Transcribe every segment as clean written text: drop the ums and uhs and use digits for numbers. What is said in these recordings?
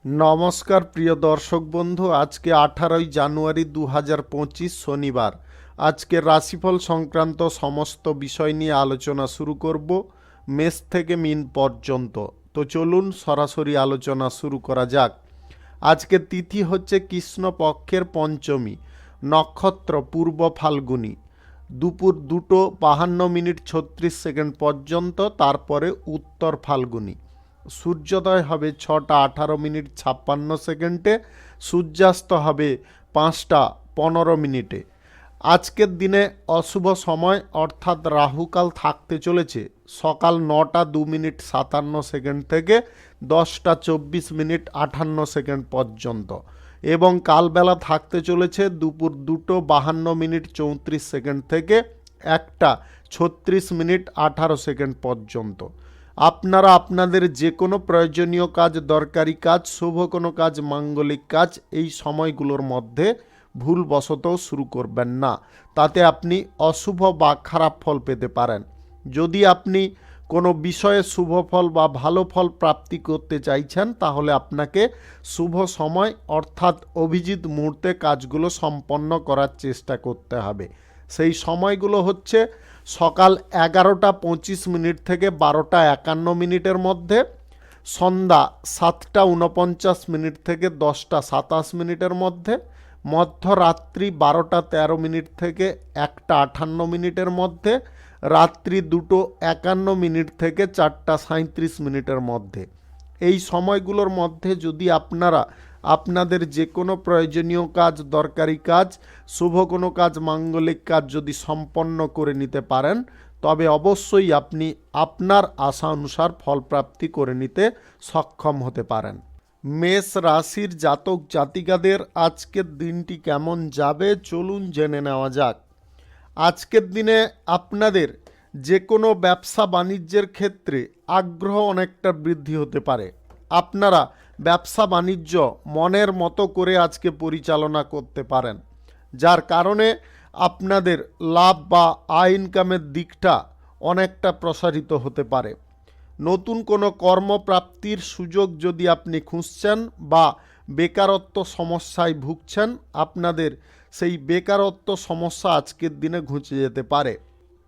নমস্কার প্রিয় দর্শক বন্ধু, আজকে 18ই জানুয়ারি 2025 শনিবার। আজকের রাশিফল সংক্রান্ত সমস্ত বিষয় নিয়ে আলোচনা শুরু করব মেষ থেকে মিন পর্যন্ত। তো চলুন সরাসরি আলোচনা শুরু করা যাক। আজকের তিথি হচ্ছে কৃষ্ণপক্ষের পঞ্চমী, নক্ষত্র পূর্ব ফাল্গুনী, দুপুর 2:52:36 পর্যন্ত, তারপরে উত্তর ফাল্গুনী। সূর্যোদয় হবে 6:18:56, সূর্যাস্ত হবে 5:15। আজকের দিনে অশুভ সময় অর্থাৎ রাহুকাল থাকতে চলেছে সকাল 9:02:57 থেকে 10:24:58 পর্যন্ত, এবং কালবেলা থাকতে চলেছে দুপুর 2:52:34 থেকে 1:36:18 পর্যন্ত। আপনারা আপনাদের যে কোনো প্রয়োজনীয় কাজ, দরকারি কাজ, শুভ কোনো কাজ, মাঙ্গলিক কাজ এই সময়গুলোর মধ্যে ভুলবশত শুরু করবেন না, তাতে আপনি অশুভ বা খারাপ ফল পেতে পারেন। যদি আপনি কোনো বিষয়ে শুভ ফল বা ভালো ফল প্রাপ্তি করতে চাইছেন, তাহলে আপনাকে শুভ সময় অর্থাৎ অভিজিৎ মুহূর্তে কাজগুলো সম্পন্ন করার চেষ্টা করতে হবে। সেই সময়গুলো হচ্ছে সকাল 11:25 থেকে 12:51 মধ্যে, সন্ধ্যা 7:49 থেকে 10:27 মধ্যে, মধ্যরাত্রি 12:13 থেকে 1:58 মধ্যে, রাত্রি 2:51 থেকে 4:37 মধ্যে। এই সময়গুলোর মধ্যে যদি আপনারা আপনাদের যে কোনো প্রয়োজনীয় কাজ, দরকারি কাজ, শুভ কোনো কাজ, মাঙ্গলিক কাজ যদি সম্পন্ন করে নিতে পারেন, তবে অবশ্যই আপনি আপনার আশা অনুসার ফলপ্রাপ্তি করে নিতে সক্ষম হতে পারেন। মেষ রাশির জাতক জাতিকাদের আজকের দিনটি কেমন যাবে চলুন জেনে নেওয়া যাক। আজকের দিনে আপনাদের যে কোনো ব্যবসা বাণিজ্যের ক্ষেত্রে আগ্রহ অনেকটা বৃদ্ধি হতে পারে। আপনারা ব্যবসা বাণিজ্য মনের মতো করে আজকে পরিচালনা করতে পারেন, যার কারণে আপনাদের লাভ বা আয় ইনকামের দিকটা অনেকটা প্রসারিত হতে পারে। নতুন কোনো কর্মপ্রাপ্তির সুযোগ যদি আপনি খুঁজছেন বা বেকারত্ব সমস্যায় ভুগছেন, আপনাদের সেই বেকারত্ব সমস্যা আজকের দিনে ঘুচে যেতে পারে।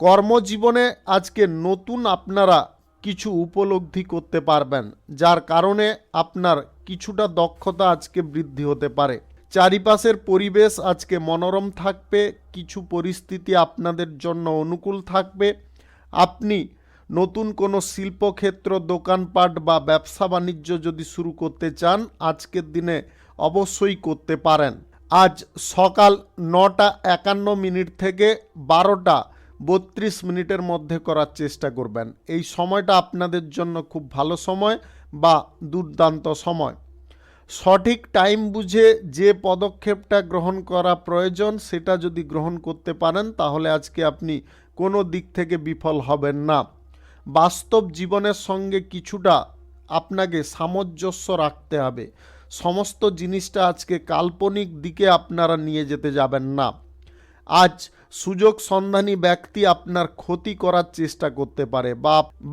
কর্মজীবনে আজকে নতুন আপনারা কিছু উপলব্ধি করতে পারবেন, যার কারণে আপনার কিছুটা দক্ষতা আজকে বৃদ্ধি হতে পারে। চারিপাশের পরিবেশ আজকে মনোরম থাকবে, কিছু পরিস্থিতি আপনাদের জন্য অনুকূল থাকবে। আপনি নতুন কোনো শিল্পক্ষেত্র, দোকানপাট বা ব্যবসা বাণিজ্য যদি শুরু করতে চান, আজকের দিনে অবশ্যই করতে পারেন। আজ সকাল 9:51 থেকে 12:32 মধ্যে করার চেষ্টা করবেন। এই সময়টা আপনাদের জন্য খুব ভালো সময় বা দুর্দান্ত সময়। সঠিক টাইম বুঝে যে পদক্ষেপটা গ্রহণ করা প্রয়োজন সেটা যদি গ্রহণ করতে পারেন, তাহলে আজকে আপনি কোনো দিক থেকে বিফল হবেন না। বাস্তব জীবনের সঙ্গে কিছুটা আপনাকে সামঞ্জস্য রাখতে হবে। সমস্ত জিনিসটা আজকে কাল্পনিক দিকে আপনারা নিয়ে যেতে যাবেন না। আজ সুযোগ সন্ধানী ব্যক্তি আপনার ক্ষতি করার চেষ্টা করতে পারে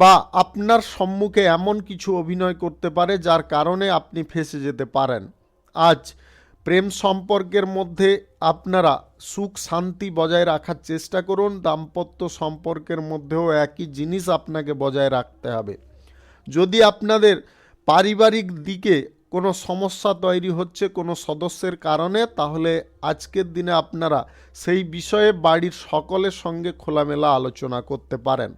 বা আপনার সম্মুখে এমন কিছু অভিনয় করতে পারে যার কারণে আপনি ফেঁসে যেতে পারেন। আজ প্রেম সম্পর্কের মধ্যে আপনারা সুখ শান্তি বজায় রাখার চেষ্টা করুন। দাম্পত্য সম্পর্কের মধ্যেও একই জিনিস আপনাকে বজায় রাখতে হবে। যদি আপনাদের পারিবারিক দিকে কোনো সমস্যা তৈরি হচ্ছে কোনো সদস্যের কারণে, তাহলে আজকের দিনে আপনারা সেই বিষয়ে বাড়ির সকলের সঙ্গে খোলামেলা আলোচনা করতে পারেন।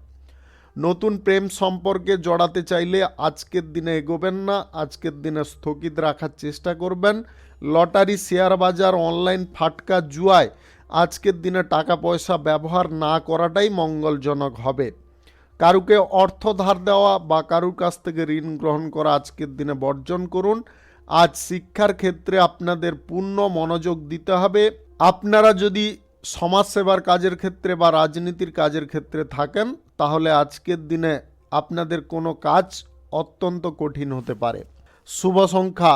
নতুন প্রেম সম্পর্কে জড়াতে চাইলে আজকের দিনে এগোবেন না, আজকের দিনে স্থগিত রাখার চেষ্টা করবেন। লটারি, শেয়ার বাজার, অনলাইন ফাটকা, জুয়ায় আজকের দিনে টাকা পয়সা ব্যবহার না করাটাই মঙ্গলজনক হবে। কারুকে অর্থ ধার দেওয়া বা কারুর কাছ থেকে ঋণ গ্রহণ করা আজকের দিনে বর্জন করুন। আজ শিক্ষার ক্ষেত্রে আপনাদের পূর্ণ মনোযোগ দিতে হবে। আপনারা যদি সমাজসেবার কাজের ক্ষেত্রে বা রাজনীতির কাজের ক্ষেত্রে থাকেন, তাহলে আজকের দিনে আপনাদের কোনো কাজ অত্যন্ত কঠিন হতে পারে। শুভ সংখ্যা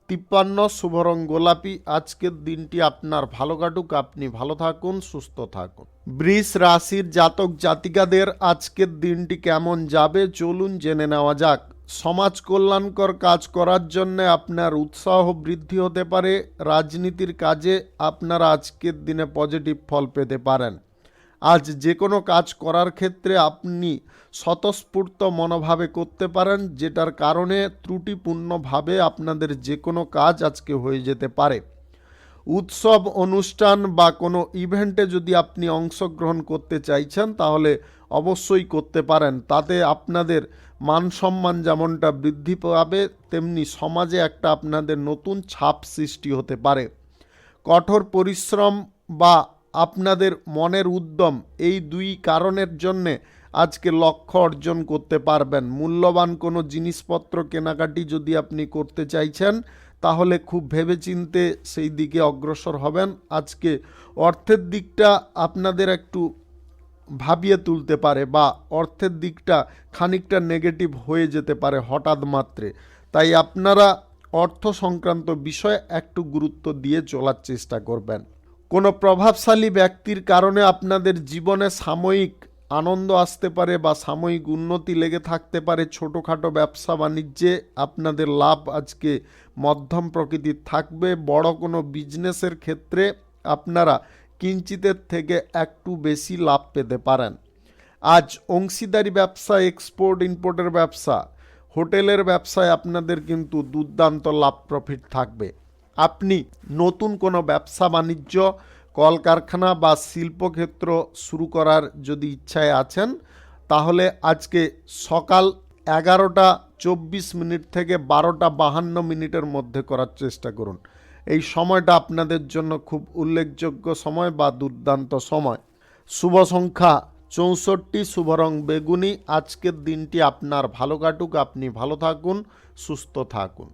53, শুভ রং গোলাপি। আজকের দিনটি আপনার ভালো কাটুক, আপনি ভালো থাকুন, সুস্থ থাকুন। বৃষ রাশির জাতক জাতিকাদের আজকের দিনটি কেমন যাবে চলুন জেনে নেওয়া যাক। সমাজ কল্যাণকর কাজ করার জন্য আপনার উৎসাহ বৃদ্ধি হতে পারে। রাজনীতির কাজে আপনারা আজকের দিনে পজিটিভ ফল পেতে পারেন। আজ যে কোনো কাজ করার ক্ষেত্রে আপনি স্বতঃস্ফূর্ত মনোভাবে করতে পারেন, যেটার কারণে ত্রুটিপূর্ণভাবে আপনাদের যে কোনো কাজ আজকে হয়ে যেতে পারে। উৎসব অনুষ্ঠান বা কোনো ইভেন্টে যদি আপনি অংশগ্রহণ করতে চাইছেন তাহলে অবশ্যই করতে পারেন। তাতে আপনাদের মান সম্মান যেমনটা বৃদ্ধি পাবে, তেমনি সমাজে একটা আপনাদের নতুন ছাপ সৃষ্টি হতে পারে। কঠোর পরিশ্রম বা আপনাদের মনের উদ্যম, এই দুই কারণের জন্যে আজকে লক্ষ্য অর্জন করতে পারবেন। মূল্যবান কোনো জিনিসপত্র কেনাকাটি যদি আপনি করতে চাইছেন তাহলে খুব ভেবেচিন্তে সেই দিকে অগ্রসর হবেন। আজকে অর্থের দিকটা আপনাদের একটু ভাবিয়ে তুলতে পারে বা অর্থের দিকটা খানিকটা নেগেটিভ হয়ে যেতে পারে হঠাৎ মাত্রে। তাই আপনারা অর্থ সংক্রান্ত বিষয়ে একটু গুরুত্ব দিয়ে চলার চেষ্টা করবেন। কোনো প্রভাবশালী ব্যক্তির কারণে আপনাদের জীবনে সাময়িক আনন্দ আসতে পারে বা সাময়িক উন্নতি লেগে থাকতে পারে। ছোটোখাটো ব্যবসা বাণিজ্যে আপনাদের লাভ আজকে মধ্যম প্রকৃতির থাকবে। বড় কোনো বিজনেসের ক্ষেত্রে আপনারা কিঞ্চিতের থেকে একটু বেশি লাভ পেতে পারেন। আজ অংশীদারি ব্যবসা, এক্সপোর্ট ইম্পোর্টের ব্যবসা, হোটেলের ব্যবসায় আপনাদের কিন্তু দুর্দান্ত লাভ প্রফিট থাকবে। আপনি নতুন কোনো ব্যবসা বাণিজ্য, কলকারখানা বা শিল্পক্ষেত্র শুরু করার যদি ইচ্ছায় আছেন তাহলে আজকে সকাল 11:24 থেকে 12:52 মধ্যে করার চেষ্টা করুন। এই সময়টা আপনাদের জন্য খুব উল্লেখযোগ্য সময় বা দুর্দান্ত সময়। শুভ সংখ্যা 64, শুভ রং বেগুনি। আজকের দিনটি আপনার ভালো কাটুক, আপনি ভালো থাকুন, সুস্থ থাকুন।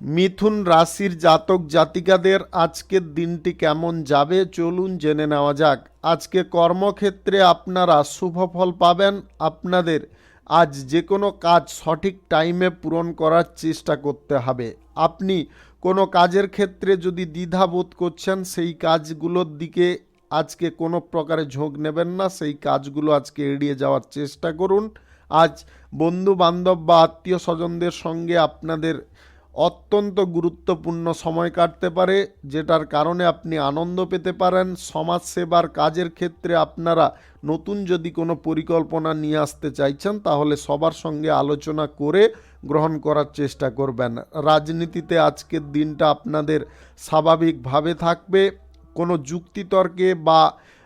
মিথুন রাশির জাতক জাতিকাদের আজকের দিনটি কেমন যাবে চলুন জেনে নেওয়া যাক। আজকে কর্মক্ষেত্রে আপনারা শুভ ফল পাবেন। আপনাদের আজ যে কোনো কাজ সঠিক টাইমে পূরণ করার চেষ্টা করতে হবে। আপনি কোনো কাজের ক্ষেত্রে যদি দ্বিধাবোধ করছেন, সেই কাজগুলোর দিকে আজকে কোনো প্রকারে ঝোঁক নেবেন না, সেই কাজগুলো আজকে এড়িয়ে যাওয়ার চেষ্টা করুন। আজ বন্ধু বান্ধব বা আত্মীয় স্বজনদের সঙ্গে আপনাদের অত্যন্ত গুরুত্বপূর্ণ সময় কাটতে পারে, যেটার কারণে আপনি আনন্দ পেতে পারেন। সমাজসেবার কাজের ক্ষেত্রে আপনারা নতুন যদি কোনো পরিকল্পনা নিয়ে আসতে চাইছেন তাহলে সবার সঙ্গে আলোচনা করে গ্রহণ করার চেষ্টা করবেন। রাজনীতিতে আজকের দিনটা আপনাদের স্বাভাবিকভাবে থাকবে। কোনো যুক্তিতর্কে বা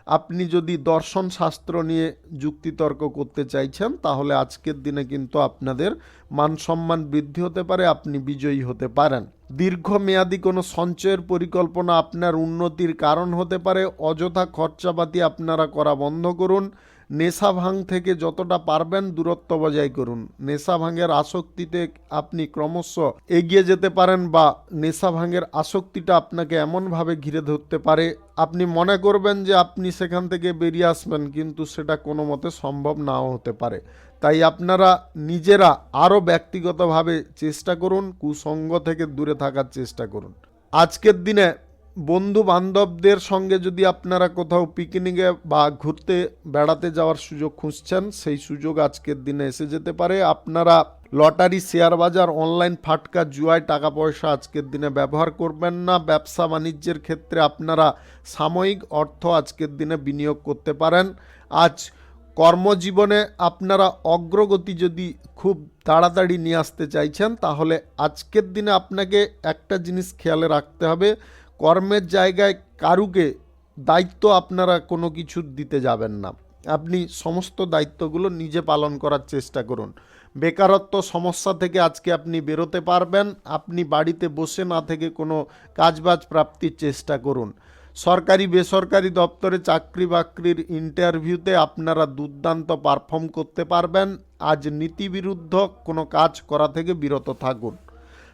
আপনি যদি দর্শন শাস্ত্র নিয়ে যুক্তিতর্ক করতে চাইছেন তাহলে আজকের দিনে কিন্তু আপনাদের মান সম্মান বৃদ্ধি হতে পারে, আপনি বিজয়ী হতে পারেন। দীর্ঘমেয়াদী কোনো সঞ্চয়ের পরিকল্পনা আপনার উন্নতির কারণ হতে পারে। অযথা খরচাপাতি আপনারা করা বন্ধ করুন। নেশা ভাঙ থেকে যতটা পারবেন দূরত্ব বজায় করুন। নেশা ভাঙের আসক্তিতে আপনি ক্রমশ এগিয়ে যেতে পারেন বা নেশা ভাঙের আসক্তিটা আপনাকে এমনভাবে ঘিরে ধরতে পারে আপনি মনে করবেন যে আপনি সেখান থেকে বেরিয়ে আসবেন, কিন্তু সেটা কোনো মতে সম্ভব নাও হতে পারে। তাই আপনারা নিজেরা আরও ব্যক্তিগতভাবে চেষ্টা করুন, কুসঙ্গ থেকে দূরে থাকার চেষ্টা করুন। আজকের দিনে বন্ধু বান্ধবদের সঙ্গে যদি আপনারা কোথাও পিকনিকে বা ঘুরতে বেড়াতে যাওয়ার সুযোগ খুঁজছেন, সেই সুযোগ আজকের দিনে এসে যেতে পারে। আপনারা লটারি, শেয়ার বাজার, অনলাইন ফাটকা, জুয়ায় টাকা পয়সা আজকের দিনে ব্যবহার করবেন না। ব্যবসা বাণিজ্যের ক্ষেত্রে আপনারা সাময়িক অর্থ আজকের দিনে বিনিয়োগ করতে পারেন। আজ কর্মজীবনে আপনারা অগ্রগতি যদি খুব তাড়াতাড়ি নিয়ে আসতে চাইছেন তাহলে আজকের দিনে আপনাকে একটা জিনিস খেয়ালে রাখতে হবে, কর্মের জায়গায় কারুকে দায়িত্ব আপনারা কোনো কিছু দিতে যাবেন না। আপনি সমস্ত দায়িত্বগুলো নিজে পালন করার চেষ্টা করুন। বেকারত্ব সমস্যা থেকে আজকে আপনি বেরোতে পারবেন। আপনি বাড়িতে বসে না থেকে কোনো কাজবাজ প্রাপ্তির চেষ্টা করুন। সরকারি বেসরকারি দপ্তরে চাকরি বাকরির ইন্টারভিউতে আপনারা দুর্দান্ত পারফর্ম করতে পারবেন। আজ নীতিবিরুদ্ধ কোনো কাজ করা থেকে বিরত থাকুন।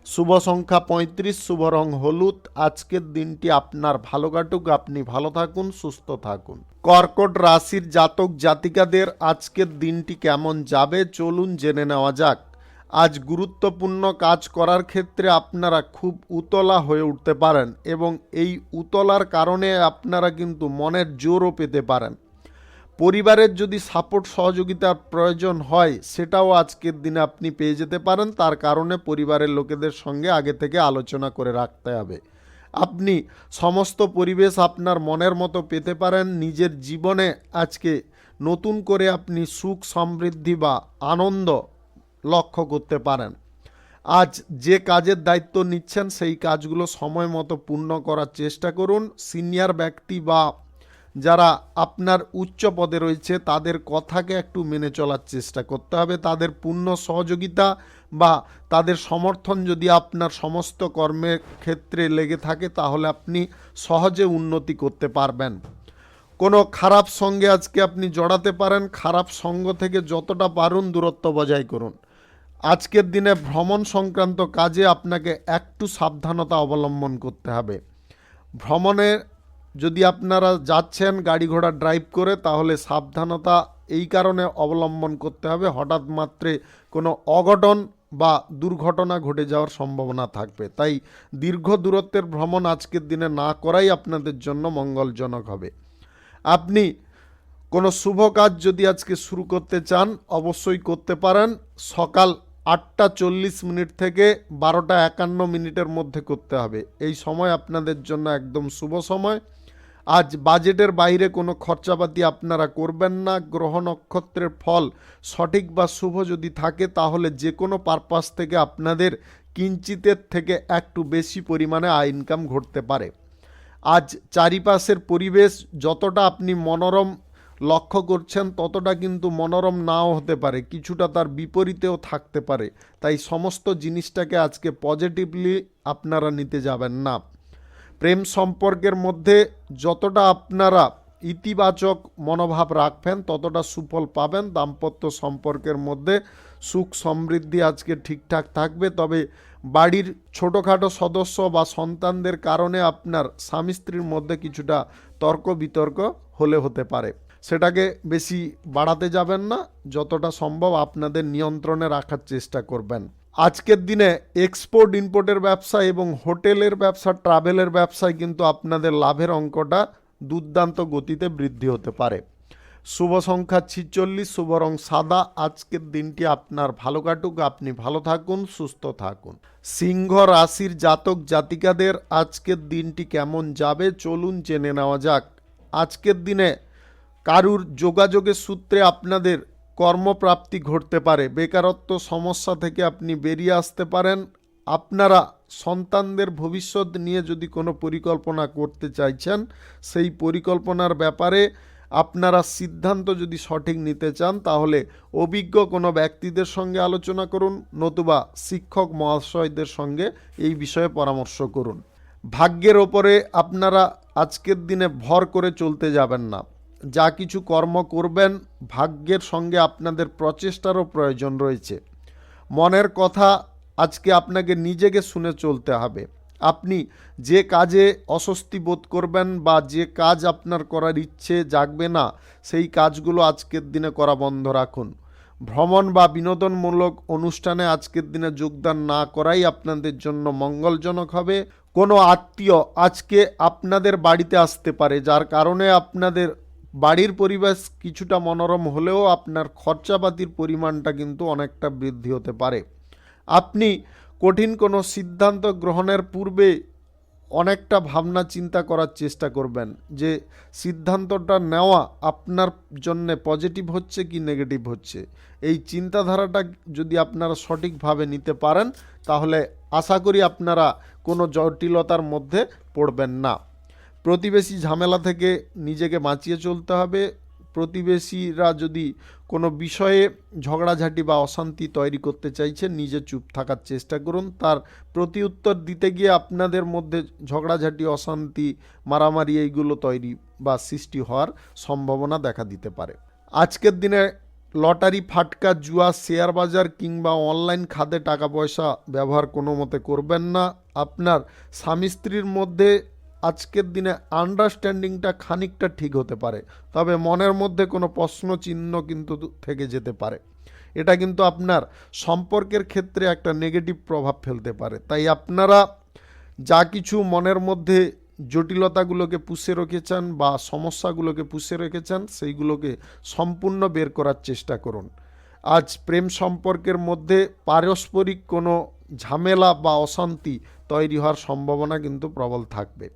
শুভ সংখ্যা 35, শুভ রং হলুদ। আজকের দিনটি আপনার ভালো কাটুক, আপনি ভালো থাকুন, সুস্থ থাকুন। কর্কট রাশির জাতক জাতিকাদের আজকের দিনটি কেমন যাবে চলুন জেনে নেওয়া যাক। আজ গুরুত্বপূর্ণ কাজ করার ক্ষেত্রে আপনারা খুব উতলা হয়ে উঠতে পারেন এবং এই উতলার কারণে আপনারা কিন্তু মনের জোরও পেতে পারেন। পরিবারের যদি সাপোর্ট সহযোগিতার প্রয়োজন হয় সেটাও আজকের দিনে আপনি পেয়ে যেতে পারেন। তার কারণে পরিবারের লোকেদের সঙ্গে আগে থেকে আলোচনা করে রাখতে হবে। আপনি সমস্ত পরিবেশ আপনার মনের মতো পেতে পারেন। নিজের জীবনে আজকে নতুন করে আপনি সুখ সমৃদ্ধি বা আনন্দ লক্ষ্য করতে পারেন। আজ যে কাজের দায়িত্ব নিচ্ছেন সেই কাজগুলো সময় মতো পূর্ণ করার চেষ্টা করুন। সিনিয়র ব্যক্তি বা যারা আপনার উচ্চ পদে রয়েছে তাদের কথাকে একটু মেনে চলার চেষ্টা করতে হবে। তাদের পূর্ণ সহযোগিতা বা তাদের সমর্থন যদি আপনার সমস্ত কর্মের ক্ষেত্রে লেগে থাকে তাহলে আপনি সহজে উন্নতি করতে পারবেন। কোনো খারাপ সঙ্গে আজকে আপনি জড়াতে পারেন। খারাপ সঙ্গ থেকে যতটা পারুন দূরত্ব বজায় করুন। আজকের দিনে ভ্রমণ সংক্রান্ত কাজে আপনাকে একটু সাবধানতা অবলম্বন করতে হবে। ভ্রমণে যদি আপনারা যাচ্ছেন গাড়ি ঘোড়া ড্রাইভ করে তাহলে সাবধানতা এই কারণে অবলম্বন করতে হবে, হঠাৎ মাত্রে কোনো অঘটন বা দুর্ঘটনা ঘটে যাওয়ার সম্ভাবনা থাকবে। তাই দীর্ঘ দূরত্বের ভ্রমণ আজকের দিনে না করাই আপনাদের জন্য মঙ্গলজনক হবে। আপনি কোনো শুভ কাজ যদি আজকে শুরু করতে চান অবশ্যই করতে পারেন। সকাল 8:40 থেকে 12:51 মধ্যে করতে হবে। এই সময় আপনাদের জন্য একদম শুভ সময়। আজ বাজেটের বাইরে কোনো খরচাপাতি আপনারা করবেন না। গ্রহ নক্ষত্রের ফল সঠিক বা শুভ যদি থাকে তাহলে যে কোনো পারপাস থেকে আপনাদের কিঞ্চিতের থেকে একটু বেশি পরিমাণে আয় ইনকাম ঘটতে পারে। আজ চারিপাশের পরিবেশ যতটা আপনি মনোরম লক্ষ্য করছেন ততটা কিন্তু মনোরম নাও হতে পারে, কিছুটা তার বিপরীতেও থাকতে পারে। তাই সমস্ত জিনিসটাকে আজকে পজিটিভলি আপনারা নিতে যাবেন না। প্রেম সম্পর্কের মধ্যে যতটা আপনারা ইতিবাচক মনোভাব রাখবেন ততটা সুফল পাবেন। দাম্পত্য সম্পর্কের মধ্যে সুখ সমৃদ্ধি আজকে ঠিকঠাক থাকবে। তবে বাড়ির ছোটোখাটো সদস্য বা সন্তানদের কারণে আপনার স্বামী স্ত্রীর মধ্যে কিছুটা তর্ক বিতর্ক হতে পারে। সেটাকে বেশি বাড়াতে যাবেন না, যতটা সম্ভব আপনাদের নিয়ন্ত্রণে রাখার চেষ্টা করবেন। আজকের দিনে এক্সপোর্ট ইম্পোর্টের ব্যবসা এবং হোটেলের ব্যবসা, ট্রাভেলের ব্যবসায় কিন্তু আপনাদের লাভের অঙ্কটা দুর্দান্ত গতিতে বৃদ্ধি হতে পারে। শুভ সংখ্যা 46, শুভ রং সাদা। আজকের দিনটি আপনার ভালো কাটুক, আপনি ভালো থাকুন, সুস্থ থাকুন। সিংহ রাশির জাতক জাতিকাদের আজকের দিনটি কেমন যাবে চলুন জেনে নেওয়া যাক। আজকের দিনে কারুর যোগাযোগের সূত্রে আপনাদের কর্মপ্রাপ্তি ঘটতে পারে। বেকারত্ব সমস্যা থেকে আপনি বেরিয়ে আসতে পারেন। আপনারা সন্তানদের ভবিষ্যৎ নিয়ে যদি কোনো পরিকল্পনা করতে চাইছেন সেই পরিকল্পনার ব্যাপারে আপনারা সিদ্ধান্ত যদি সঠিক নিতে চান তাহলে অভিজ্ঞ কোনো ব্যক্তিদের সঙ্গে আলোচনা করুন, নতুবা শিক্ষক মহাশয়দের সঙ্গে এই বিষয়ে পরামর্শ করুন। ভাগ্যের ওপরে আপনারা আজকের দিনে ভর করে চলতে যাবেন না। যা কিছু কর্ম করবেন ভাগ্যের সঙ্গে আপনাদের প্রচেষ্টারও প্রয়োজন রয়েছে। মনের কথা আজকে আপনাকে নিজেকে শুনে চলতে হবে। আপনি যে কাজে অস্বস্তি বোধ করবেন বা যে কাজ আপনার করার ইচ্ছে জাগবে না সেই কাজগুলো আজকের দিনে করা বন্ধ রাখুন। ভ্রমণ বা বিনোদনমূলক অনুষ্ঠানে আজকের দিনে যোগদান না করাই আপনাদের জন্য মঙ্গলজনক হবে। কোনো আত্মীয় আজকে আপনাদের বাড়িতে আসতে পারে, যার কারণে আপনাদের বাড়ির পরিবেশ কিছুটা মনোরম হলেও আপনার খরচাপাতির পরিমাণটা কিন্তু অনেকটা বৃদ্ধি হতে পারে। আপনি কঠিন কোনো সিদ্ধান্ত গ্রহণের পূর্বে অনেকটা ভাবনা চিন্তা করার চেষ্টা করবেন যে সিদ্ধান্তটা নেওয়া আপনার জন্য পজিটিভ হচ্ছে কি নেগেটিভ হচ্ছে। এই চিন্তাধারাটা যদি আপনারা সঠিকভাবে নিতে পারেন তাহলে আশা করি আপনারা কোনো জটিলতার মধ্যে পড়বেন না। প্রতিবেশী ঝামেলা থেকে নিজেকে বাঁচিয়ে চলতে হবে। প্রতিবেশীরা যদি কোনো বিষয়ে ঝগড়াঝাটি বা অশান্তি তৈরি করতে চাইছে নিজে চুপ থাকার চেষ্টা করুন। তার প্রতি উত্তর দিতে গিয়ে আপনাদের মধ্যে ঝগড়াঝাটি, অশান্তি, মারামারি এইগুলো তৈরি বা সৃষ্টি হওয়ার সম্ভাবনা দেখা দিতে পারে। আজকের দিনে লটারি, ফাটকা, জুয়া, শেয়ার বাজার কিংবা অনলাইন খাতে টাকা পয়সা ব্যবহার কোনো মতে করবেন না। আপনার স্বামী স্ত্রীর মধ্যে আজকের দিনে আন্ডারস্ট্যান্ডিংটা খানিকটা ঠিক হতে পারে, তবে মনের মধ্যে কোনো প্রশ্ন চিহ্ন কিন্তু থেকে যেতে পারে। এটা কিন্তু আপনার সম্পর্কের ক্ষেত্রে একটা নেগেটিভ প্রভাব ফেলতে পারে। তাই আপনারা যা কিছু মনের মধ্যে জটিলতাগুলোকে পুষে রেখেছেন বা সমস্যাগুলোকে পুষে রেখেছেন, সেইগুলোকে সম্পূর্ণ বের করার চেষ্টা করুন। আজ প্রেম সম্পর্কের মধ্যে পারস্পরিক কোনো ঝামেলা বা অশান্তি তৈরি হওয়ার সম্ভাবনা কিন্তু প্রবল থাকবে।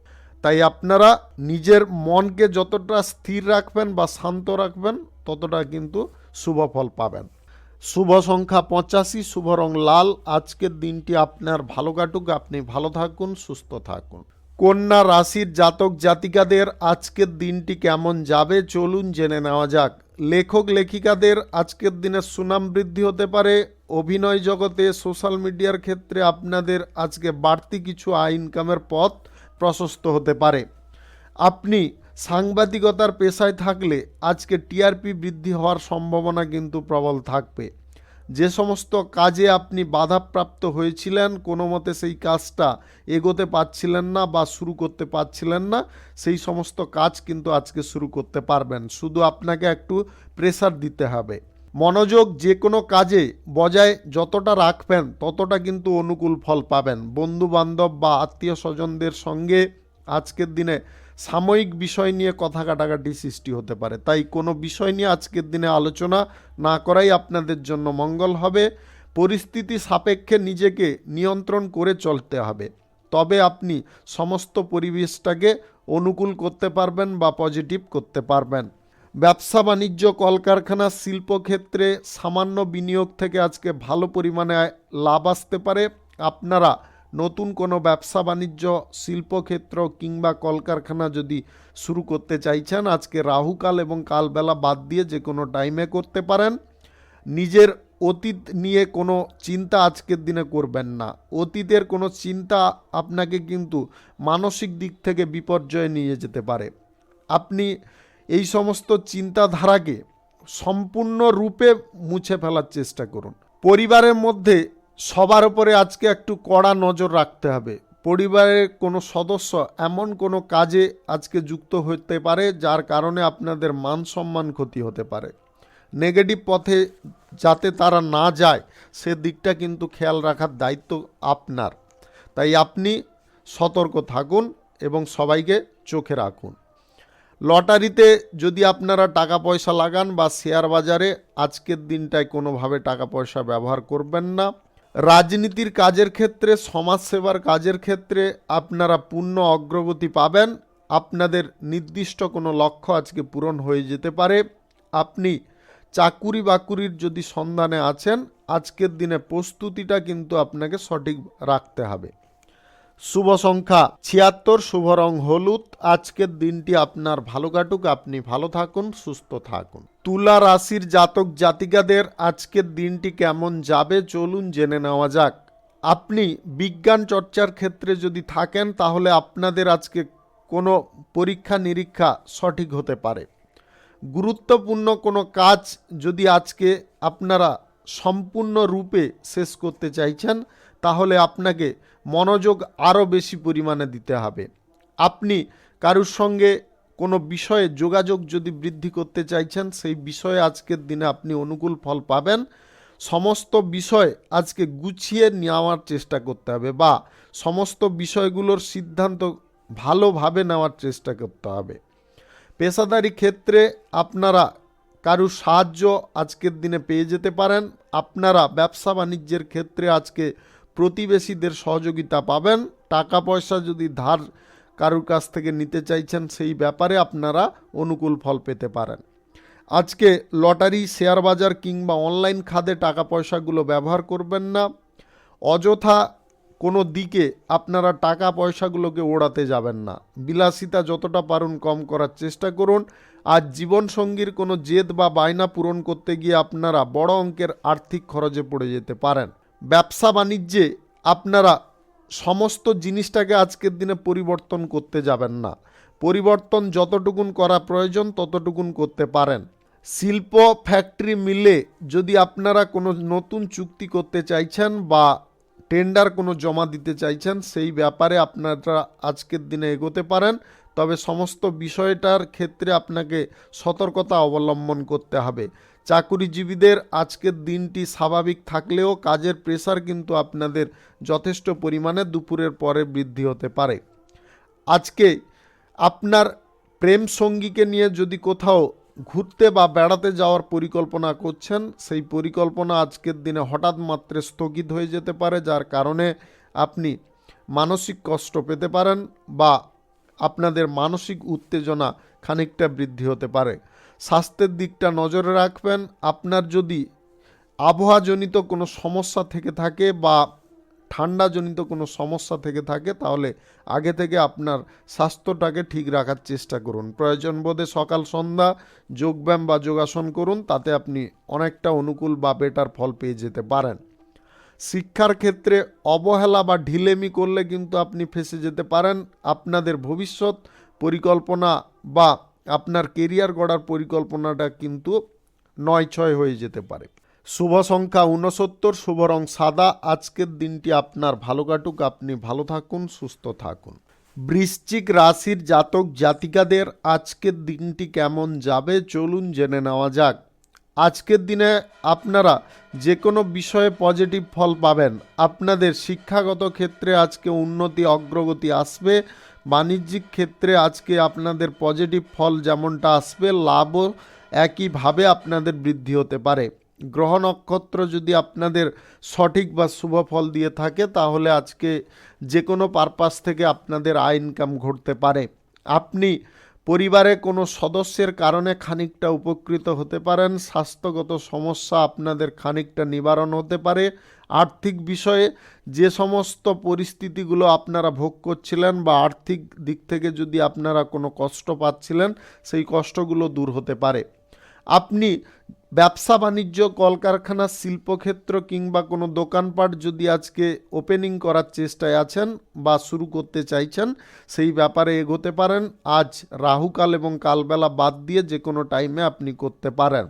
তাই আপনারা নিজের মনকে যতটা স্থির রাখবেন বা শান্ত রাখবেন ততটা কিন্তু শুভ ফল পাবেন। শুভ সংখ্যা 85, শুভ রং লাল। আজকের দিনটি আপনার ভালো কাটুক, আপনি ভালো থাকুন, সুস্থ থাকুন। কন্যা রাশির জাতক জাতিকাদের আজকের দিনটি কেমন যাবে চলুন জেনে নেওয়া যাক। লেখক লেখিকাদের আজকের দিনে সুনাম বৃদ্ধি হতে পারে। অভিনয় জগতে, সোশ্যাল মিডিয়ার ক্ষেত্রে আপনাদের আজকে বাড়তি কিছু আয় ইনকামের পথ প্রশস্ত হতে পারে। আপনি সাংবাদিকতার পেশায় থাকলে আজকে টিআরপি বৃদ্ধি হওয়ার সম্ভাবনা কিন্তু প্রবল থাকবে। যে সমস্ত কাজে আপনি বাধাপ্রাপ্ত হয়েছিলেন, কোনো মতে সেই কাজটা এগোতে পারছিলেন না বা শুরু করতে পারছিলেন না, সেই সমস্ত কাজ কিন্তু আজকে শুরু করতে পারবেন। শুধু আপনাকে একটু প্রেসার দিতে হবে। মনোযোগ যে কোনো কাজে বজায় যতটা রাখবেন ততটা কিন্তু অনুকূল ফল পাবেন। বন্ধু বান্ধব বা আত্মীয় স্বজনদের সঙ্গে আজকের দিনে সাময়িক বিষয় নিয়ে কথা কাটাকাটি সৃষ্টি হতে পারে। তাই কোনো বিষয় নিয়ে আজকের দিনে আলোচনা না করাই আপনাদের জন্য মঙ্গল হবে। পরিস্থিতি সাপেক্ষে নিজেকে নিয়ন্ত্রণ করে চলতে হবে, তবে আপনি সমস্ত পরিবেশটাকে অনুকূল করতে পারবেন বা পজিটিভ করতে পারবেন। ব্যবসা বাণিজ্য, কলকারখানা, শিল্পক্ষেত্রে সামান্য বিনিয়োগ থেকে আজকে ভালো পরিমাণে লাভ আসতে পারে। আপনারা নতুন কোনো ব্যবসা বাণিজ্য, শিল্পক্ষেত্র কিংবা কলকারখানা যদি শুরু করতে চাইছেন, আজকে রাহুকাল এবং কালবেলা বাদ দিয়ে যে কোনো টাইমে করতে পারেন। নিজের অতীত নিয়ে কোনো চিন্তা আজকের দিনে করবেন না। অতীতের কোনো চিন্তা আপনাকে কিন্তু মানসিক দিক থেকে বিপর্যয়ে নিয়ে যেতে পারে। আপনি এই সমস্ত চিন্তাধারাকে সম্পূর্ণরূপে মুছে ফেলার চেষ্টা করুন। পরিবারের মধ্যে সবার উপরে আজকে একটু কড়া নজর রাখতে হবে। পরিবারের কোনো সদস্য এমন কোনো কাজে আজকে যুক্ত হতে পারে যার কারণে আপনাদের মান সম্মান ক্ষতি হতে পারে। নেগেটিভ পথে যাতে তারা না যায় সেদিকটা কিন্তু খেয়াল রাখার দায়িত্ব আপনার। তাই আপনি সতর্ক থাকুন এবং সবাইকে চোখে রাখুন। লটারিতে যদি আপনারা টাকা পয়সা লাগান বা শেয়ার বাজারে, আজকের দিনটায় কোনোভাবে টাকা পয়সা ব্যবহার করবেন না। রাজনীতির কাজের ক্ষেত্রে, সমাজসেবার কাজের ক্ষেত্রে আপনারা পূর্ণ অগ্রগতি পাবেন। আপনাদের নির্দিষ্ট কোনো লক্ষ্য আজকে পূরণ হয়ে যেতে পারে। আপনি চাকুরি বাকুরির যদি সন্ধানে আছেন, আজকের দিনে প্রস্তুতিটা কিন্তু আপনাকে সঠিক রাখতে হবে। শুভ সংখ্যা 76, শুভ রং হলুদ। আজকের দিনটি আপনার ভালো কাটুক, আপনি ভালো থাকুন, সুস্থ থাকুন। তুলা রাশির জাতক জাতিকাদের আজকের দিনটি কেমন যাবে চলুন জেনে নেওয়া যাক। আপনি বিজ্ঞান চর্চার ক্ষেত্রে যদি থাকেন তাহলে আপনাদের আজকে কোনো পরীক্ষা নিরীক্ষা সঠিক হতে পারে। গুরুত্বপূর্ণ কোনো কাজ যদি আজকে আপনারা সম্পূর্ণরূপে শেষ করতে চাইছেন তাহলে আপনাকে মনোযোগ আরও বেশি পরিমাণে দিতে হবে। আপনি কারুর সঙ্গে কোনো বিষয়ে যোগাযোগ যদি বৃদ্ধি করতে চাইছেন, সেই বিষয়ে আজকের দিনে আপনি অনুকূল ফল পাবেন। সমস্ত বিষয় আজকে গুছিয়ে নেওয়ার চেষ্টা করতে হবে বা সমস্ত বিষয়গুলোর সিদ্ধান্ত ভালোভাবে নেওয়ার চেষ্টা করতে হবে। পেশাদারি ক্ষেত্রে আপনারা কারুর সাহায্য আজকের দিনে পেয়ে যেতে পারেন। আপনারা ব্যবসা বাণিজ্যের ক্ষেত্রে আজকে প্রতিবেশীদের সহযোগিতা পাবেন। টাকা পয়সা যদি ধার কারুর কাছ থেকে নিতে চাইছেন সেই ব্যাপারে আপনারা অনুকূল ফল পেতে পারেন। আজকে লটারি, শেয়ার বাজার কিংবা অনলাইন খাতে টাকা পয়সাগুলো ব্যবহার করবেন না। অযথা কোনো দিকে আপনারা টাকা পয়সাগুলোকে ওড়াতে যাবেন না। বিলাসিতা যতটা পারুন কম করার চেষ্টা করুন। আর জীবনসঙ্গীর কোনো জেদ বা বায়না পূরণ করতে গিয়ে আপনারা বড় অঙ্কের আর্থিক খরচে পড়ে যেতে পারেন। ব্যবসা বাণিজ্যে আপনারা সমস্ত জিনিসটাকে আজকের দিনে পরিবর্তন করতে যাবেন না। পরিবর্তন যতটুকুন করা প্রয়োজন ততটুকুন করতে পারেন। শিল্প, ফ্যাক্টরি, মিলে যদি আপনারা কোনো নতুন চুক্তি করতে চাইছেন বা টেন্ডার কোনো জমা দিতে চাইছেন, সেই ব্যাপারে আপনারা আজকের দিনে এগোতে পারেন। তবে সমস্ত বিষয়টার ক্ষেত্রে আপনাকে সতর্কতা অবলম্বন করতে হবে। চাকুরিজীবীদের আজকের দিনটি স্বাভাবিক থাকলেও কাজের প্রেসার কিন্তু আপনাদের যথেষ্ট পরিমাণে দুপুরের পরে বৃদ্ধি হতে পারে। আজকে আপনার প্রেম সঙ্গীকে নিয়ে যদি কোথাও ঘুরতে বা বেড়াতে যাওয়ার পরিকল্পনা করছেন, সেই পরিকল্পনা আজকের দিনে হঠাৎ মাত্রে স্থগিত হয়ে যেতে পারে, যার কারণে আপনি মানসিক কষ্ট পেতে পারেন বা আপনাদের মানসিক উত্তেজনা খানিকটা বৃদ্ধি হতে পারে। স্বাস্থ্যের দিকটা নজরে রাখবেন। আপনার যদি আবহাওয়াজনিত কোনো সমস্যা থেকে থাকে বা ঠান্ডাজনিত কোনো সমস্যা থেকে থাকে, তাহলে আগে থেকে আপনার স্বাস্থ্যটাকে ঠিক রাখার চেষ্টা করুন। প্রয়োজন বোধে সকাল সন্ধ্যা যোগব্যায়াম বা যোগাসন করুন, তাতে আপনি অনেকটা অনুকূল বা বেটার ফল পেয়ে যেতে পারেন। শিক্ষার ক্ষেত্রে অবহেলা বা ঢিলেমি করলে কিন্তু আপনি ফেঁসে যেতে পারেন। আপনাদের ভবিষ্যৎ পরিকল্পনা বা আপনার কেরিয়ার গড়ার পরিকল্পনাটা কিন্তু নয়ছয় হয়ে যেতে পারে। শুভ সংখ্যা 69, শুভ রং সাদা। আজকের দিনটি আপনার ভালো কাটুক, আপনি ভালো থাকুন, সুস্থ থাকুন। বৃশ্চিক রাশির জাতক জাতিকাদের আজকের দিনটি কেমন যাবে চলুন জেনে নেওয়া যাক। আজকের দিনে আপনারা যে কোনো বিষয়ে পজিটিভ ফল পাবেন। আপনাদের শিক্ষাগত ক্ষেত্রে আজকে উন্নতি অগ্রগতি আসবে। বাণিজ্যিক ক্ষেত্রে আজকে আপনাদের পজিটিভ ফল যেমনটা আসবে, লাভও একইভাবে আপনাদের বৃদ্ধি হতে পারে। গ্রহ নক্ষত্র যদি আপনাদের সঠিক বা শুভ ফল দিয়ে থাকে, তাহলে আজকে যে কোনো পারপাস থেকে আপনাদের আয় ইনকাম ঘটতে পারে। আপনি পরিবারে কোনো সদস্যের কারণে খানিকটা উপকৃত হতে পারেন। স্বাস্থ্যগত সমস্যা আপনাদের খানিকটা নিবারণ হতে পারে। আর্থিক বিষয়ে যে সমস্ত পরিস্থিতিগুলো আপনারা ভোগ করছিলেন বা আর্থিক দিক থেকে যদি আপনারা কোনো কষ্ট পাচ্ছিলেন, সেই কষ্টগুলো দূর হতে পারে। আপনি ব্যবসা বাণিজ্য, কলকারখানা, শিল্পক্ষেত্র কিংবা কোনো দোকানপাট যদি আজকে ওপেনিং করার চেষ্টায় আছেন বা শুরু করতে চাইছেন, সেই ব্যাপারে এগোতে পারেন। আজ রাহুকাল এবং কালবেলা বাদ দিয়ে যে কোনো টাইমে আপনি করতে পারেন।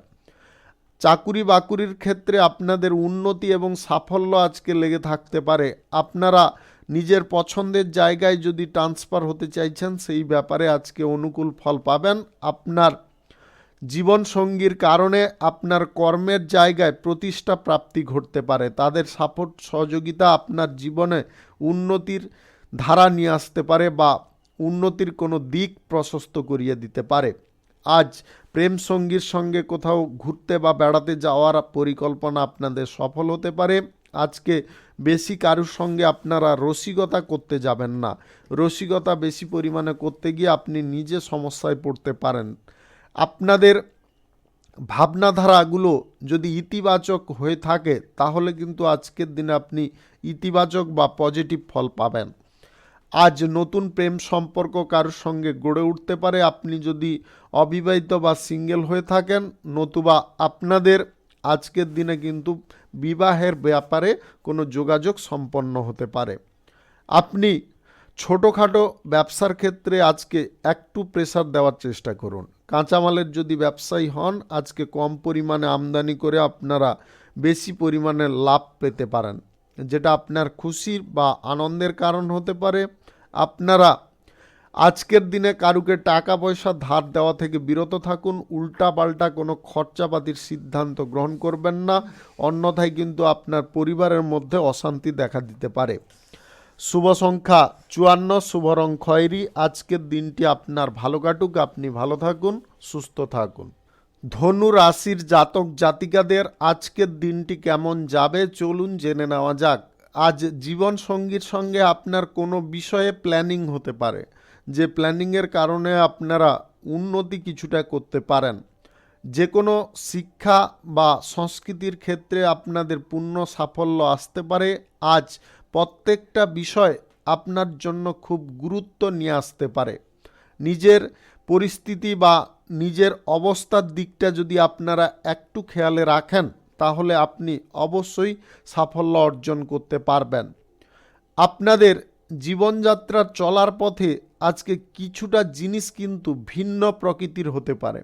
চাকুরি বাকুরির ক্ষেত্রে আপনাদের উন্নতি এবং সাফল্য আজকে লেগে থাকতে পারে। আপনারা নিজের পছন্দের জায়গায় যদি ট্রান্সফার হতে চাইছেন, সেই ব্যাপারে আজকে অনুকূল ফল পাবেন। আপনার জীবনসঙ্গীর কারণে আপনার কর্মের জায়গায় প্রতিষ্ঠা প্রাপ্তি ঘটতে পারে। তাদের সাপোর্ট সহযোগিতা আপনার জীবনে উন্নতির ধারা নিয়ে আসতে পারে বা উন্নতির কোনো দিক প্রশস্ত করিয়ে দিতে পারে। আজ প্রেম সঙ্গীর সঙ্গে কোথাও ঘুরতে বা বেড়াতে যাওয়ার পরিকল্পনা আপনাদের সফল হতে পারে। আজকে বেশি কারুর সঙ্গে আপনারা রসিকতা করতে যাবেন না। রসিকতা বেশি পরিমাণে করতে গিয়ে আপনি নিজে সমস্যায় পড়তে পারেন। আপনাদের ভাবনাধারাগুলো যদি ইতিবাচক হয়ে থাকে, তাহলে কিন্তু আজকের দিনে আপনি ইতিবাচক বা পজিটিভ ফল পাবেন। আজ নতুন প্রেম সম্পর্ক কারোর সঙ্গে গড়ে উঠতে পারে। আপনি যদি অবিবাহিত বা সিঙ্গেল হয়ে থাকেন, নতুবা আপনাদের আজকের দিনে কিন্তু বিবাহের ব্যাপারে কোনো যোগাযোগ সম্পন্ন হতে পারে। আপনি ছোটোখাটো ব্যবসার ক্ষেত্রে আজকে একটু প্রেসার দেওয়ার চেষ্টা করুন। কাঁচামালের যদি ব্যবসায়ী হন, আজকে কম পরিমাণে আমদানি করে আপনারা বেশি পরিমাণে লাভ পেতে পারেন, যেটা আপনার খুশির বা আনন্দের কারণ হতে পারে। আপনারা আজকের দিনে কারুকে টাকা পয়সা ধার দেওয়া থেকে বিরত থাকুন। উল্টাপাল্টা কোনো খরচাপাতির সিদ্ধান্ত গ্রহণ করবেন না, অন্যথায় কিন্তু আপনার পরিবারের মধ্যে অশান্তি দেখা দিতে পারে। শুভ সংখ্যা 54, শুভ রং খয়েরি। আজকের দিনটি আপনার ভালো কাটুক, আপনি ভালো থাকুন, সুস্থ থাকুন। ধনু রাশির জাতক জাতিকাদের আজকের দিনটি কেমন যাবে চলুন জেনে নেওয়া যাক। আজ জীবন সঙ্গীর সঙ্গে আপনার কোনো বিষয়ে প্ল্যানিং হতে পারে, যে প্ল্যানিংয়ের কারণে আপনারা উন্নতি কিছুটা করতে পারেন। যে কোনো শিক্ষা বা সংস্কৃতির ক্ষেত্রে আপনাদের পূর্ণ সাফল্য আসতে পারে। আজ প্রত্যেকটা বিষয় আপনার জন্য খুব গুরুত্ব নিয়ে আসতে পারে। নিজের পরিস্থিতি বা নিজের অবস্থার দিকটা যদি আপনারা একটু খেয়ালে রাখেন, তাহলে আপনি অবশ্যই সাফল্য অর্জন করতে পারবেন। আপনাদের জীবনযাত্রা চলার পথে আজকে কিছুটা জিনিস কিন্তু ভিন্ন প্রকৃতির হতে পারে,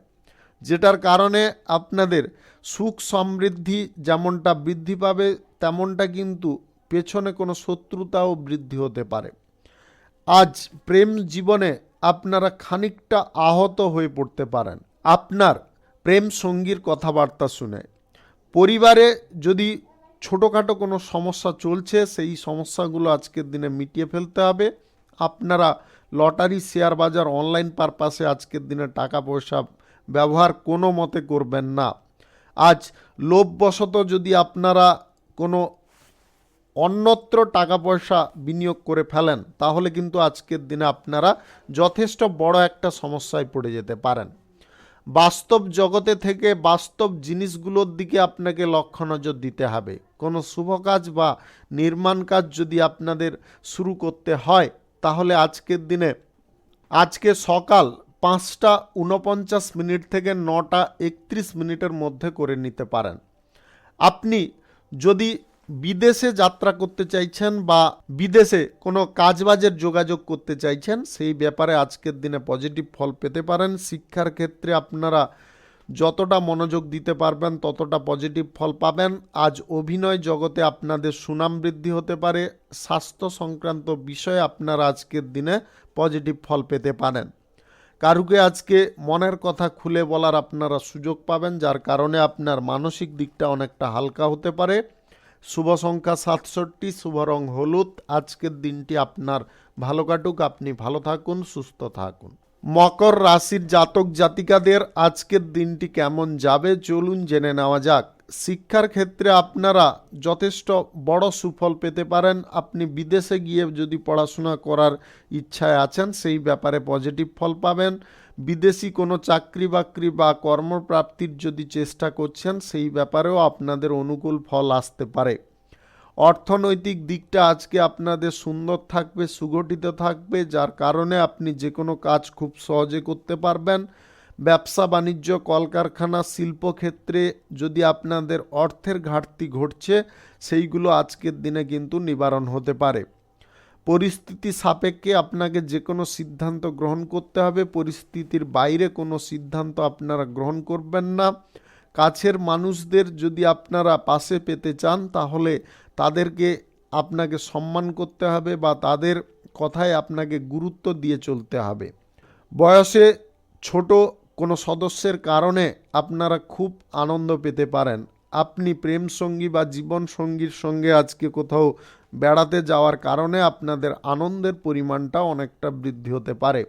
যেটার কারণে আপনাদের সুখ সমৃদ্ধি যেমনটা বৃদ্ধি পাবে, তেমনটা কিন্তু পেছনে কোনো শত্রুতাও বৃদ্ধি হতে পারে। আজ প্রেম জীবনে আপনারা খানিকটা আহত হয়ে পড়তে পারেন আপনার প্রেম সঙ্গীর কথাবার্তা শুনে। পরিবারে যদি ছোটোখাটো কোনো সমস্যা চলছে, সেই সমস্যাগুলো আজকের দিনে মিটিয়ে ফেলতে হবে। আপনারা লটারি, শেয়ার বাজার, অনলাইন পারপাসে আজকের দিনে টাকা পয়সা ব্যবহার কোনো মতে করবেন না। আজ লোভবশত যদি আপনারা কোনো অন্যত্র টাকা পয়সা বিনিয়োগ করে ফেলেন, তাহলে কিন্তু আজকের দিনে আপনারা যথেষ্ট বড় একটা সমস্যায় পড়ে যেতে পারেন। বাস্তব জগতে থেকে বাস্তব জিনিসগুলোর দিকে আপনাকে লক্ষ্য নজর দিতে হবে। কোনো শুভ কাজ বা নির্মাণ কাজ যদি আপনাদের শুরু করতে হয়, তাহলে আজকের দিনে আজকে সকাল 5:49 থেকে 9:31 মধ্যে করে নিতে পারেন। আপনি যদি বিদেশে যাত্রা করতে চাইছেন বা বিদেশে কোনো কাজবাজের যোগাযোগ করতে চাইছেন, সেই ব্যাপারে আজকের দিনে পজিটিভ ফল পেতে পারেন। শিক্ষার ক্ষেত্রে আপনারা যতটা মনোযোগ দিতে পারবেন ততটা পজিটিভ ফল পাবেন। আজ অভিনয় জগতে আপনাদের সুনাম বৃদ্ধি হতে পারে। স্বাস্থ্য সংক্রান্ত বিষয়ে আপনারা আজকের দিনে পজিটিভ ফল পেতে পারেন। কারুকে আজকে মনের কথা খুলে বলার আপনারা সুযোগ পাবেন, যার কারণে আপনার মানসিক দিকটা অনেকটা হালকা হতে পারে। শুভ সংখ্যা 67, শুভ রং হলুদ। আজকের দিনটি আপনার ভালো কাটুক, আপনি ভালো থাকুন, সুস্থ থাকুন। মকর রাশির জাতক জাতিকাদের আজকের দিনটি কেমন যাবে চলুন জেনে নেওয়া যাক। শিক্ষার ক্ষেত্রে আপনারা যথেষ্ট বড় সুফল পেতে পারেন। আপনি বিদেশে গিয়ে যদি পড়াশোনা করার ইচ্ছায় আছেন, সেই ব্যাপারে পজিটিভ ফল পাবেন। বিদেশি কোনো চাকরি বাকরি বা কর্মপ্রাপ্তির যদি চেষ্টা করছেন, সেই ব্যাপারেও আপনাদের অনুকূল ফল আসতে পারে। অর্থনৈতিক দিকটা আজকে আপনাদের সুন্দর থাকবে, সুগঠিত থাকবে, যার কারণে আপনি যে কোনো কাজ খুব সহজে করতে পারবেন। ব্যবসা বাণিজ্য, কলকারখানা, শিল্পক্ষেত্রে যদি আপনাদের অর্থের ঘাটতি ঘটছে, সেইগুলো আজকের দিনে কিন্তু নিবারণ হতে পারে। পরিস্থিতি সাপেক্ষে আপনাকে যে কোনো সিদ্ধান্ত গ্রহণ করতে হবে। পরিস্থিতির বাইরে কোনো সিদ্ধান্ত আপনারা গ্রহণ করবেন না। কাছের মানুষদের যদি আপনারা পাশে পেতে চান, তাহলে তাদেরকে আপনাকে সম্মান করতে হবে বা তাদের কথায় আপনাকে গুরুত্ব দিয়ে চলতে হবে। বয়সে ছোট কোনো সদস্যের কারণে আপনারা খুব আনন্দ পেতে পারেন। আপনি প্রেম সঙ্গী বা জীবন সঙ্গীর সঙ্গে আজকে কোথাও বেড়াতে যাওয়ার কারণে আপনাদের আনন্দের পরিমাণটা অনেকটা বৃদ্ধি হতে পারে।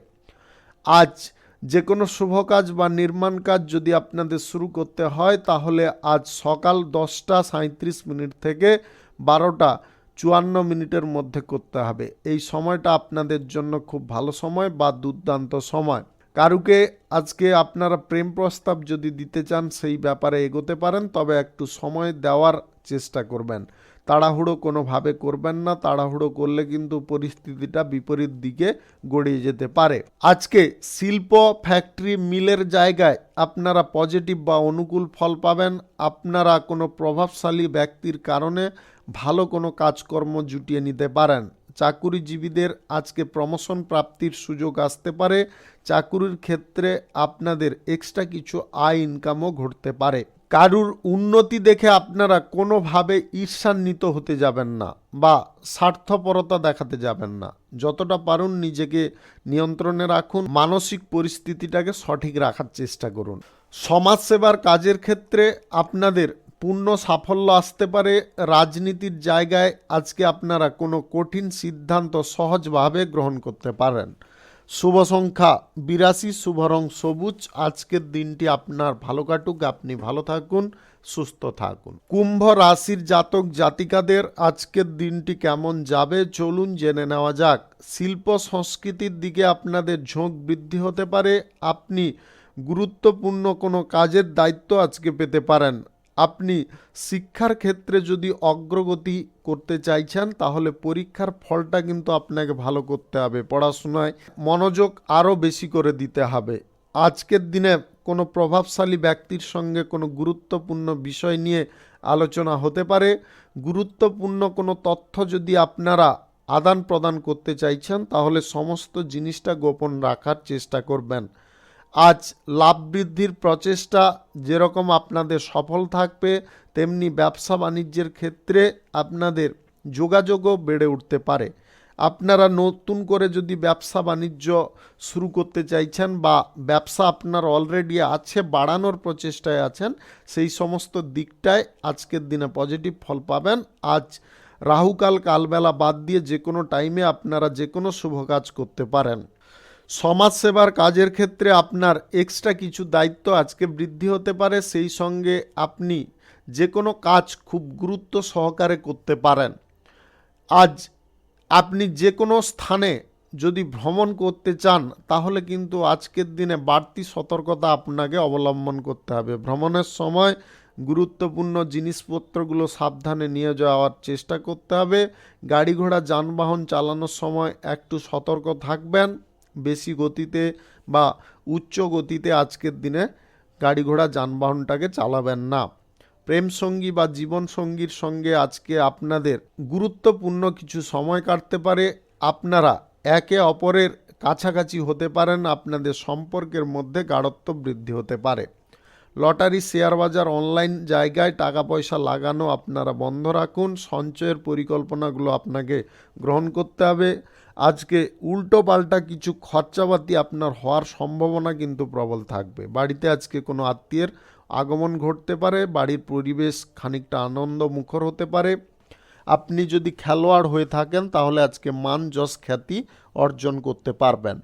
আজ যে কোনো শুভ কাজ বা নির্মাণ কাজ যদি আপনাদের শুরু করতে হয়, তাহলে আজ সকাল 10:37 থেকে 12:54 মধ্যে করতে হবে। এই সময়টা আপনাদের জন্য খুব ভালো সময় বা দুর্দান্ত সময়। কারুকে আজকে আপনারা প্রেম প্রস্তাব যদি দিতে চান, সেই ব্যাপারে এগোতে পারেন, তবে একটু সময় দেওয়ার চেষ্টা করবেন। তাড়াহুড়ো কোনোভাবে করবেন না। তাড়াহুড়ো করলে কিন্তু পরিস্থিতিটা বিপরীত দিকে গড়িয়ে যেতে পারে। আজকে শিল্প, ফ্যাক্টরি, মিলের জায়গায় আপনারা পজিটিভ বা অনুকূল ফল পাবেন। আপনারা কোনো প্রভাবশালী ব্যক্তির কারণে ভালো কোনো কাজকর্ম জুটিয়ে নিতে পারেন। চাকুরিজীবীদের আজকে প্রমোশন প্রাপ্তির সুযোগ আসতে পারে। চাকুরির ক্ষেত্রে আপনাদের এক্সট্রা কিছু আয় ইনকামও ঘটতে পারে। কারুর উন্নতি দেখে আপনারা কোনোভাবে ঈর্ষান্বিত হতে যাবেন না বা স্বার্থপরতা দেখাতে যাবেন না। যতটা পারুন নিজেকে নিয়ন্ত্রণে রাখুন, মানসিক পরিস্থিতিটাকে সঠিক রাখার চেষ্টা করুন। সমাজসেবার কাজের ক্ষেত্রে আপনাদের পূর্ণ সাফল্য আসতে পারে। রাজনীতির জায়গায় আজকে আপনারা কোনো কঠিন সিদ্ধান্ত সহজভাবে গ্রহণ করতে পারেন। শুভ সংখ্যা 82, শুভ রং সবুজ। আজকের দিনটি আপনার ভালো কাটুক, আপনি ভালো থাকুন, সুস্থ থাকুন। কুম্ভ রাশির জাতক জাতিকাদের আজকের দিনটি কেমন যাবে চলুন জেনে নেওয়া যাক। শিল্প সংস্কৃতির দিকে আপনাদের ঝোঁক বৃদ্ধি হতে পারে। আপনি গুরুত্বপূর্ণ কোনো কাজের দায়িত্ব আজকে পেতে পারেন। আপনি শিক্ষার ক্ষেত্রে যদি অগ্রগতি করতে চাইছেন, তাহলে পরীক্ষার ফলটা কিন্তু আপনাকে ভালো করতে হবে। পড়াশোনায় মনোযোগ আরও বেশি করে দিতে হবে। আজকের দিনে কোনো প্রভাবশালী ব্যক্তির সঙ্গে কোনো গুরুত্বপূর্ণ বিষয় নিয়ে আলোচনা হতে পারে। গুরুত্বপূর্ণ কোনো তথ্য যদি আপনারা আদান প্রদান করতে চাইছেন, তাহলে সমস্ত জিনিসটা গোপন রাখার চেষ্টা করবেন। আজ লাভ বৃদ্ধির প্রচেষ্টা যেরকম আপনাদের সফল থাকবে, তেমনি ব্যবসা বাণিজ্যের ক্ষেত্রে আপনাদের যোগাযোগও বেড়ে উঠতে পারে। আপনারা নতুন করে যদি ব্যবসা বাণিজ্য শুরু করতে চাইছেন বা ব্যবসা আপনার অলরেডি আছে, বাড়ানোর প্রচেষ্টায় আছেন, সেই সমস্ত দিকটায় আজকের দিনে পজিটিভ ফল পাবেন। আজ রাহুকাল কালবেলা বাদ দিয়ে যে কোনো টাইমে আপনারা যে কোনো শুভ কাজ করতে পারেন। সমাজসেবার কাজের ক্ষেত্রে আপনার এক্সট্রা কিছু দায়িত্ব আজকে বৃদ্ধি হতে পারে, সেই সঙ্গে আপনি যে কোনো কাজ খুব গুরুত্ব সহকারে করতে পারেন। আজ আপনি যে কোনো স্থানে যদি ভ্রমণ করতে চান তাহলে কিন্তু আজকের দিনে বাড়তি সতর্কতা আপনাকে অবলম্বন করতে হবে। ভ্রমণের সময় গুরুত্বপূর্ণ জিনিসপত্রগুলো সাবধানে নিয়ে যাওয়ার চেষ্টা করতে হবে। গাড়ি ঘোড়া যানবাহন চালানোর সময় একটু সতর্ক থাকবেন। বেশি গতিতে বা উচ্চ গতিতে আজকের দিনে গাড়ি ঘোড়া যানবাহনটাকে চালাবেন না। প্রেমসঙ্গী বা জীবনসঙ্গীর সঙ্গে আজকে আপনাদের গুরুত্বপূর্ণ কিছু সময় কাটতে পারে। আপনারা একে অপরের কাছাকাছি হতে পারেন, আপনাদের সম্পর্কের মধ্যে গাঢ়ত্ব বৃদ্ধি হতে পারে। লটারি, শেয়ার বাজার, অনলাইন জায়গায় টাকা পয়সা লাগানো আপনারা বন্ধ রাখুন। সঞ্চয়ের পরিকল্পনাগুলো আপনাকে গ্রহণ করতে হবে। আজকে উল্টো পাল্টা কিছু খরচাপাতি আপনার হওয়ার সম্ভাবনা কিন্তু প্রবল থাকবে। বাড়িতে আজকে কোনো আত্মীয়ের আগমন ঘটতে পারে, বাড়ির পরিবেশ খানিকটা আনন্দ মুখর হতে পারে। আপনি যদি খেলোয়াড় হয়ে থাকেন তাহলে আজকে মান যশ খ্যাতি অর্জন করতে পারবেন।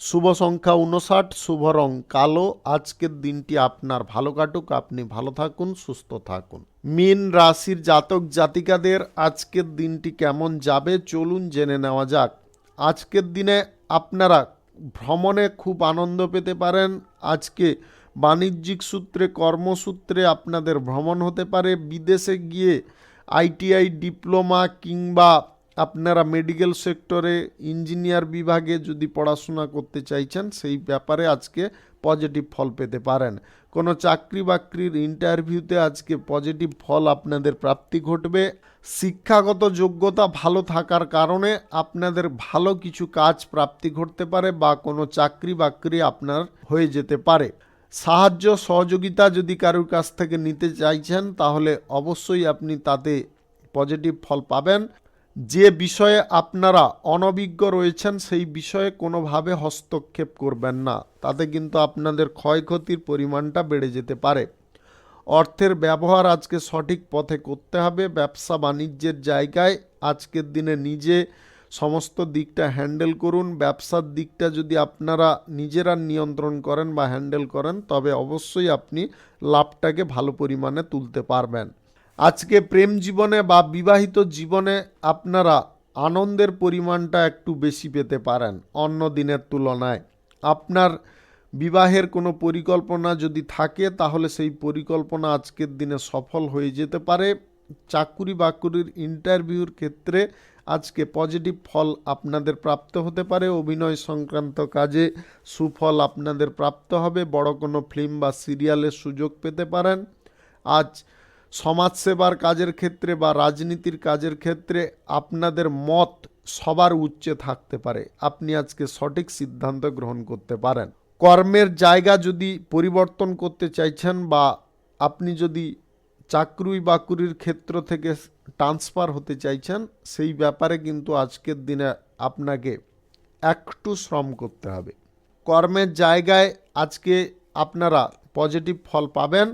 শুভ সংখ্যা 59, শুভ রং কালো। আজকের দিনটি আপনার ভালো কাটুক, আপনি ভালো থাকুন, সুস্থ থাকুন। মীন রাশির জাতক জাতিকাদের আজকের দিনটি কেমন যাবে চলুন জেনে নেওয়া যাক। আজকের দিনে আপনারা ভ্রমণে খুব আনন্দ পেতে পারেন। আজকে বাণিজ্যিক সূত্রে, কর্মসূত্রে আপনাদের ভ্রমণ হতে পারে। বিদেশে গিয়ে আইটিআই ডিপ্লোমা কিংবা আপনারা মেডিকেল সেক্টরে, ইঞ্জিনিয়ার বিভাগে যদি পড়াশোনা করতে চাইছেন সেই ব্যাপারে আজকে পজিটিভ ফল পেতে পারেন। কোনো চাকরি বাকরির ইন্টারভিউতে আজকে পজিটিভ ফল আপনাদের প্রাপ্তি ঘটবে। শিক্ষাগত যোগ্যতা ভালো থাকার কারণে আপনাদের ভালো কিছু কাজ প্রাপ্তি ঘটতে পারে বা কোনো চাকরি বাকরি আপনার হয়ে যেতে পারে। সাহায্য সহযোগিতা যদি কারোর কাছ থেকে নিতে চাইছেন তাহলে অবশ্যই আপনি তাতে পজিটিভ ফল পাবেন। যে বিষয়ে আপনারা অনভিজ্ঞ রয়েছেন সেই বিষয়ে কোনোভাবে হস্তক্ষেপ করবেন না, তাতে কিন্তু আপনাদের ক্ষয়ক্ষতির পরিমাণটা বেড়ে যেতে পারে। অর্থের ব্যবহার আজকে সঠিক পথে করতে হবে। ব্যবসা বাণিজ্যের জায়গায় আজকের দিনে নিজে সমস্ত দিকটা হ্যান্ডেল করুন। ব্যবসার দিকটা যদি আপনারা নিজেরা নিয়ন্ত্রণ করেন বা হ্যান্ডেল করেন তবে অবশ্যই আপনি লাভটাকে ভালো পরিমাণে তুলতে পারবেন। আজকে প্রেম জীবনে বা বিবাহিত জীবনে আপনারা আনন্দের পরিমাণটা একটু বেশি পেতে পারেন অন্য দিনের তুলনায়। আপনার বিবাহের কোনো পরিকল্পনা যদি থাকে তাহলে সেই পরিকল্পনা আজকের দিনে সফল হয়ে যেতে পারে। চাকুরি বাকুরির ইন্টারভিউর ক্ষেত্রে আজকে পজিটিভ ফল আপনাদের প্রাপ্ত হতে পারে। অভিনয় সংক্রান্ত কাজে সুফল আপনাদের প্রাপ্ত হবে। বড় কোনো ফিল্ম বা সিরিয়ালের সুযোগ পেতে পারেন। আজ সমাজসেবার কাজের ক্ষেত্রে বা রাজনীতির কাজের ক্ষেত্রে আপনাদের মত সবার উচ্চে থাকতে পারে। আপনি আজকে সঠিক সিদ্ধান্ত গ্রহণ করতে পারেন। কর্মের জায়গা যদি পরিবর্তন করতে চাইছেন বা আপনি যদি চাকরি বাকরির ক্ষেত্র থেকে ট্রান্সফার হতে চাইছেন সেই ব্যাপারে কিন্তু আজকের দিনে আপনাকে একটু শ্রম করতে হবে। কর্মের জায়গায় আজকে আপনারা পজিটিভ ফল পাবেন।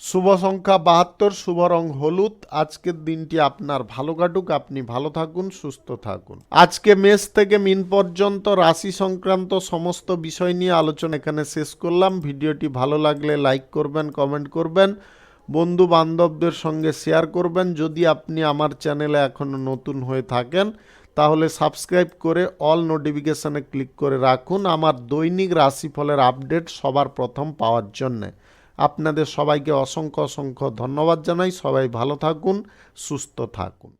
শুভ সংখ্যা 72, শুভ রং হলুদ। আজকের দিনটি আপনার ভালো কাটুক, আপনি ভালো থাকুন, সুস্থ থাকুন। আজকে মেষ থেকে মীন পর্যন্ত রাশি সংক্রান্ত সমস্ত বিষয় নিয়ে আলোচনা এখানে শেষ করলাম। ভিডিওটি ভালো লাগলে লাইক করবেন, কমেন্ট করবেন, বন্ধু বান্ধবদের সঙ্গে শেয়ার করবেন। যদি আপনি আমার চ্যানেলে এখনও নতুন হয়ে থাকেন তাহলে সাবস্ক্রাইব করে অল নোটিফিকেশানে ক্লিক করে রাখুন আমার দৈনিক রাশিফলের আপডেট সবার প্রথম পাওয়ার জন্যে। আপনাদের সবাইকে অসংখ্য অসংখ্য ধন্যবাদ জানাই। সবাই ভালো থাকুন, সুস্থ থাকুন।